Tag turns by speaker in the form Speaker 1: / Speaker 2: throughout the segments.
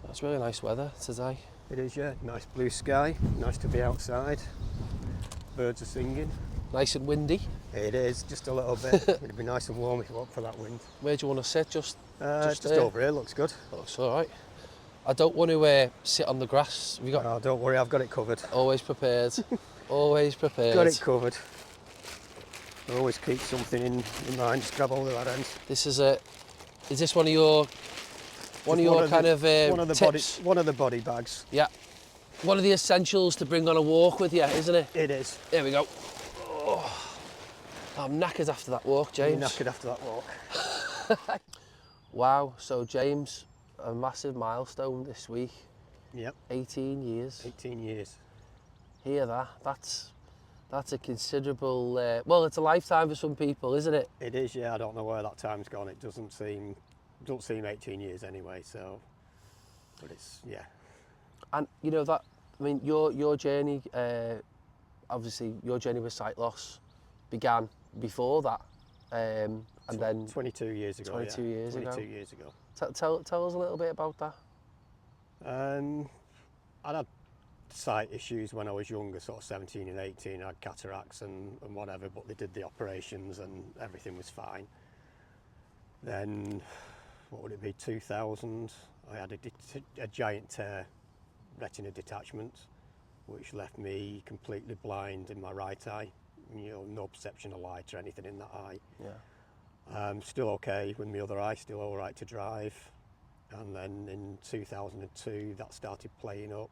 Speaker 1: It's really nice weather today.
Speaker 2: It is, yeah. Nice blue sky, nice to be outside. Birds are singing.
Speaker 1: Nice and windy.
Speaker 2: It is, just a little bit. It'd be nice and warm if it weren't for that wind.
Speaker 1: Where do you want to sit? Just
Speaker 2: Just
Speaker 1: there?
Speaker 2: over here, looks good.
Speaker 1: That looks all right. I don't want to sit on the grass. Have you got?
Speaker 2: Oh, don't worry, I've got it covered.
Speaker 1: Always prepared. Always prepared.
Speaker 2: Got it covered. I always keep something in mind, just grab hold of that end.
Speaker 1: This is Is this one of your tips?
Speaker 2: One of the body bags.
Speaker 1: Yeah. One of the essentials to bring on a walk with you, isn't it?
Speaker 2: It is.
Speaker 1: Here we go. Oh, I'm knackered after that walk, James.
Speaker 2: Knackered after that walk.
Speaker 1: Wow. So James, a massive milestone this week.
Speaker 2: Yep.
Speaker 1: 18 years.
Speaker 2: 18 years.
Speaker 1: Hear that? That's a considerable. Well, it's a lifetime for some people, isn't it?
Speaker 2: It is, yeah. I don't know where that time's gone. It doesn't seem 18 years anyway. So, but it's, yeah.
Speaker 1: And you know that. I mean, your journey. Obviously, your journey with sight loss began before that, and then
Speaker 2: 22 years ago.
Speaker 1: 22 years ago.
Speaker 2: 22 years ago.
Speaker 1: Tell us a little bit about that.
Speaker 2: I had sight issues when I was younger, sort of 17 and 18. I had cataracts and whatever, but they did the operations and everything was fine. Then, what would it be, 2000, I had a giant tear, retina detachment, which left me completely blind in my right eye. You know, no perception of light or anything in that eye.
Speaker 1: Yeah.
Speaker 2: Still okay with my other eye, still all right to drive. And then in 2002, that started playing up.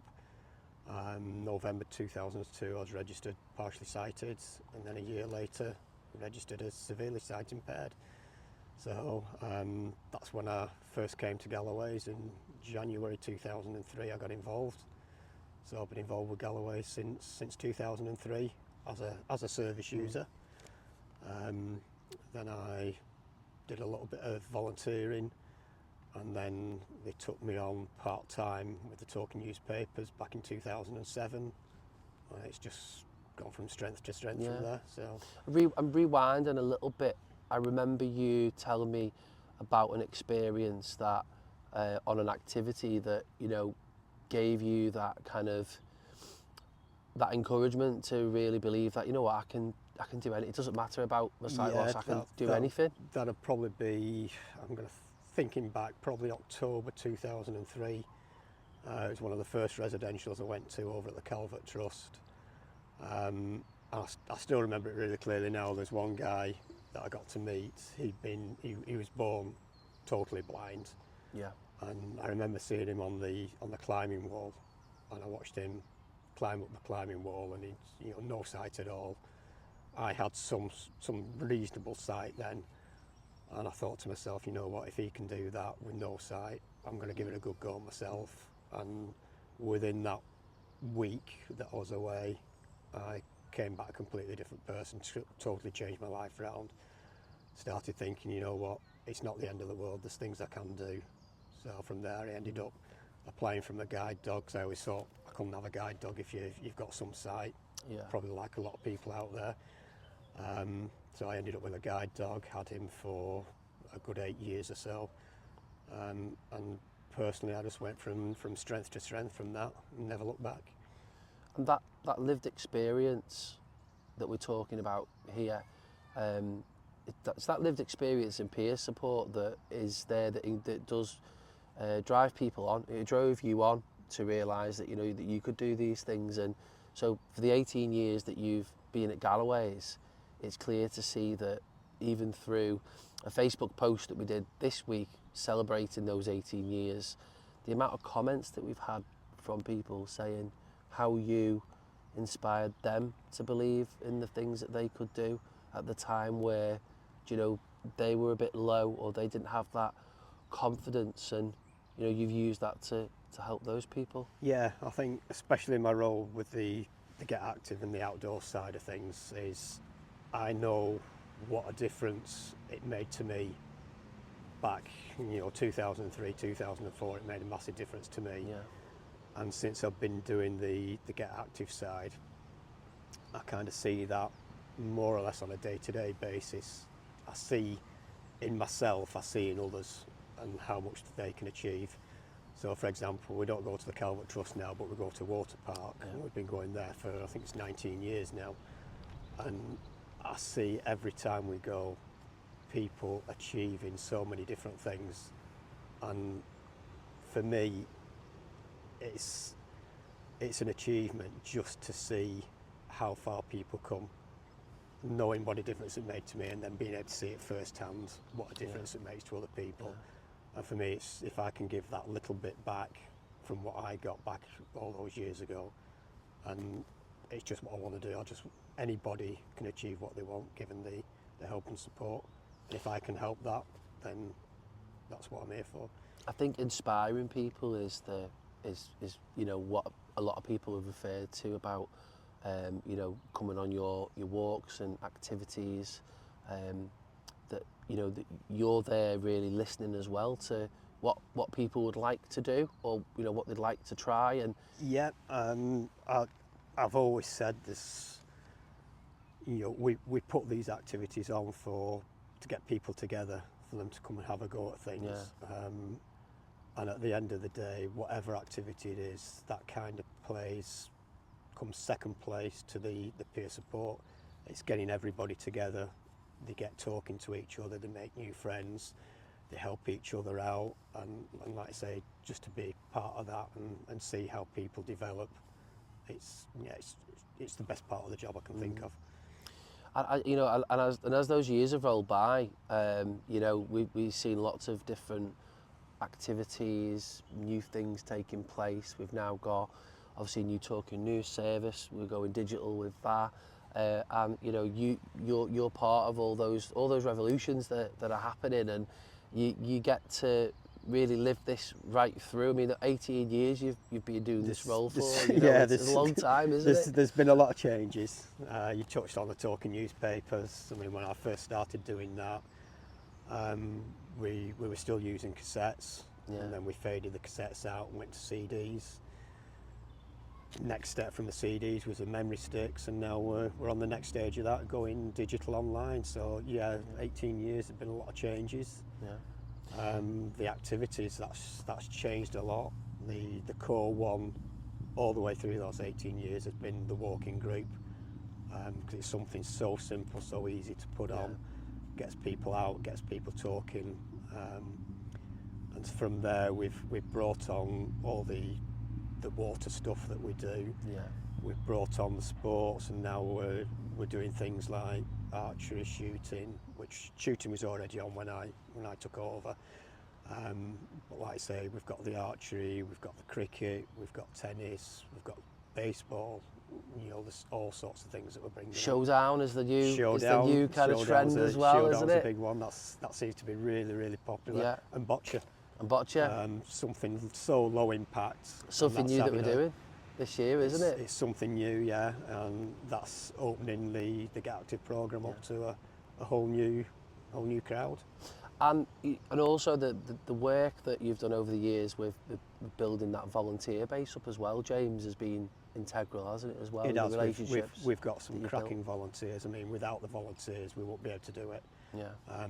Speaker 2: November 2002, I was registered partially sighted, and then a year later, registered as severely sight impaired. So that's when I first came to Galloways in January 2003. I got involved. So I've been involved with Galloways since 2003 as a service user. Then I did a little bit of volunteering, and then they took me on part-time with the Talking newspapers back in 2007. And it's just gone from strength to strength from there. So
Speaker 1: I'm rewinding a little bit. I remember you telling me about an experience that on an activity that, you know, gave you that kind of that encouragement to really believe that, you know what, I can do anything. It doesn't matter about my sight loss. I can do anything.
Speaker 2: That'd probably be, thinking back, probably October 2003. It was one of the first residentials I went to over at the Calvert Trust. I still remember it really clearly now. There's one guy that I got to meet. He was born totally blind.
Speaker 1: Yeah.
Speaker 2: And I remember seeing him on the climbing wall, and I watched him climb up the climbing wall, and he's, you know, no sight at all. I had some reasonable sight then, and I thought to myself, you know what, if he can do that with no sight, I'm going to give it a good go myself. And within that week that I was away, I came back a completely different person, totally changed my life around. Started thinking, you know what, it's not the end of the world, there's things I can do. So from there I ended up applying for my guide dog, because I always thought I couldn't have a guide dog if you've got some sight, probably like a lot of people out there. So I ended up with a guide dog, had him for a good 8 years or so. And personally I just went from strength to strength from that and never looked back.
Speaker 1: And that lived experience that we're talking about here, it's that lived experience and peer support that is there, that does drive people on. It drove you on to realise that, you know, that you could do these things. And so for the 18 years that you've been at Galloways, it's clear to see that even through a Facebook post that we did this week celebrating those 18 years, the amount of comments that we've had from people saying how you inspired them to believe in the things that they could do at the time where, you know, they were a bit low or they didn't have that confidence, and, you know, you've used that to help those people.
Speaker 2: Yeah, I think especially in my role with the Get Active and the outdoor side of things is I know what a difference it made to me back, you know, 2003, 2004, it made a massive difference to me.
Speaker 1: Yeah.
Speaker 2: And since I've been doing the Get Active side, I kind of see that more or less on a day-to-day basis. I see in myself, I see in others, and how much they can achieve. So, for example, we don't go to the Calvert Trust now, but we go to Water Park.
Speaker 1: Yeah.
Speaker 2: We've been going there for, I think it's 19 years now. And I see every time we go, people achieving so many different things. And for me, it's an achievement just to see how far people come, knowing what a difference it made to me, and then being able to see it firsthand, what a difference it makes to other people. And for me, it's if I can give that little bit back from what I got back all those years ago, and it's just what I want to do. Anybody can achieve what they want, given the help and support. And if I can help that, then that's what I'm here for.
Speaker 1: I think inspiring people is you know what a lot of people have referred to about you know, coming on your walks and activities, that you know that you're there really listening as well to what people would like to do, or you know what they'd like to try. And
Speaker 2: yeah, I've always said this. You know, we put these activities on to get people together, for them to come and have a go at things. And at the end of the day, whatever activity it is, that kind of comes second place to the peer support. It's getting everybody together. They get talking to each other, they make new friends, they help each other out, and like I say, just to be part of that and see how people develop, it's the best part of the job I can think of.
Speaker 1: you know, and as those years have rolled by, you know, we've seen lots of different activities, new things taking place. We've now got obviously a new talking news service. We're going digital with that, and you know, you're part of all those revolutions that are happening, and you get to really live this right through. I mean, 18 years you've been doing this role for. You know, it's a long time, isn't it?
Speaker 2: There's been a lot of changes. You touched on the talking newspapers. I mean, when I first started doing that, we were still using cassettes, and then we faded the cassettes out and went to CDs. Next step from the CDs was the memory sticks, and now we're on the next stage of that, going digital online. So 18 years, there's been a lot of changes. The activities, that's changed a lot. The core one all the way through those 18 years has been the walking group, because it's something so simple, so easy to put on, gets people out, gets people talking, and from there we've brought on all the water stuff that we do. We've brought on the sports, and now we're doing things like archery, shooting, which shooting was already on when I took over. But like I say, we've got the archery, we've got the cricket, we've got tennis, we've got baseball. You know, there's all sorts of things that we're bringing.
Speaker 1: Showdown is the new kind of trend as well,
Speaker 2: Showdown's
Speaker 1: isn't it?
Speaker 2: a big one. That seems to be really, really popular. And bocce.
Speaker 1: Something
Speaker 2: so low impact.
Speaker 1: Something new that we're doing this year, isn't it?
Speaker 2: It's something new, yeah, and that's opening the Get Active programme up to a whole new crowd.
Speaker 1: And also the work that you've done over the years with building that volunteer base up as well, James, has been integral, hasn't it, as well?
Speaker 2: It has.
Speaker 1: Relationships
Speaker 2: we've got some cracking volunteers. I mean, without the volunteers, we won't be able to do it.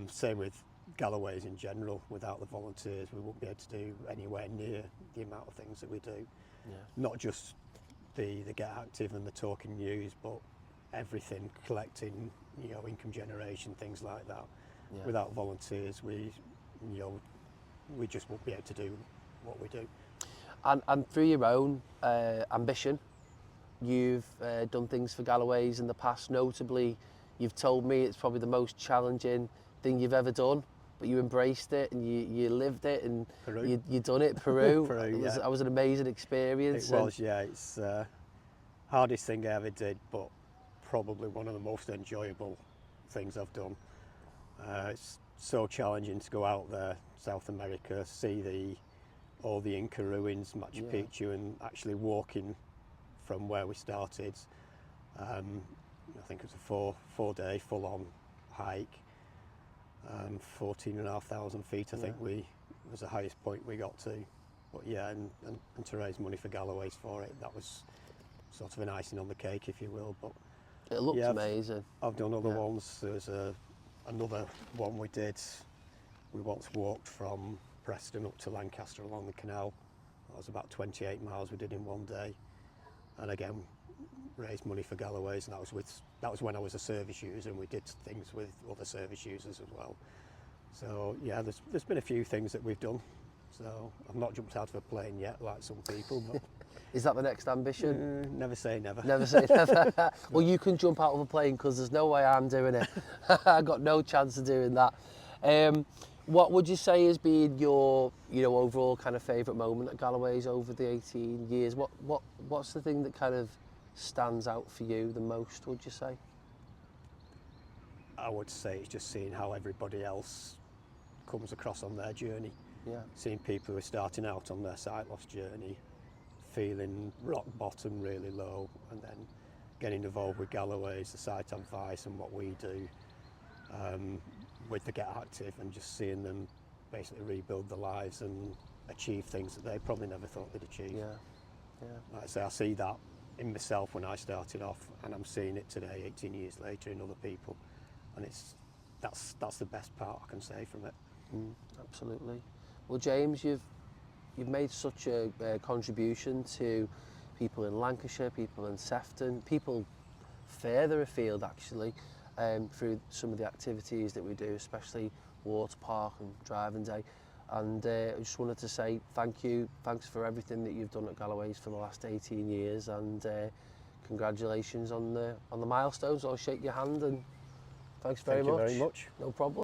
Speaker 2: Same with Galloways in general. Without the volunteers, we won't be able to do anywhere near the amount of things that we do. Not just the Get Active and the talking news, but everything, collecting, you know, income generation, things like that. Without volunteers, we just won't be able to do what we do.
Speaker 1: And through your own ambition, you've done things for Galloways in the past. Notably, you've told me it's probably the most challenging thing you've ever done, but you embraced it and you lived it, and you done it. Peru. That was an amazing experience.
Speaker 2: It was, yeah. It's the hardest thing I ever did, but probably one of the most enjoyable things I've done. It's so challenging to go out there, South America, see all the Inca ruins, Machu Picchu, and actually walking from where we started. I think it was a 4-day full-on hike, 14,500 feet. I think was the highest point we got to. But and to raise money for Galloways for it, that was sort of an icing on the cake, if you will. But
Speaker 1: it looked amazing.
Speaker 2: I've done other ones. There's another one we did. We once walked from Preston up to Lancaster along the canal. That was about 28 miles we did in one day, and again raised money for Galloways, and that was when I was a service user, and we did things with other service users as well. So yeah, there's been a few things that we've done. So I've not jumped out of a plane yet, like some people, but
Speaker 1: Is that the next ambition?
Speaker 2: never say never.
Speaker 1: Never say never. Well, you can jump out of a plane because there's no way I'm doing it. I got no chance of doing that. What would you say has been your, overall kind of favourite moment at Galloways over the 18 years? What's the thing that kind of stands out for you the most, would you say?
Speaker 2: I would say it's just seeing how everybody else comes across on their journey.
Speaker 1: Yeah.
Speaker 2: Seeing people who are starting out on their sight loss journey, feeling rock bottom, really low, and then getting involved with Galloways, the site advice and what we do with the Get Active, and just seeing them basically rebuild their lives and achieve things that they probably never thought they'd achieve.
Speaker 1: Yeah. Yeah.
Speaker 2: Like I say, I see that in myself when I started off, and I'm seeing it today, 18 years later, in other people, and that's the best part I can say from it.
Speaker 1: Absolutely. Well, James, you've made such a contribution to people in Lancashire, people in Sefton, people further afield actually, through some of the activities that we do, especially Water Park and Driving Day. And I just wanted to say thank you. Thanks for everything that you've done at Galloways for the last 18 years, and congratulations on the milestones. I'll shake your hand, and thanks very much.
Speaker 2: Thank you very much.
Speaker 1: No problem.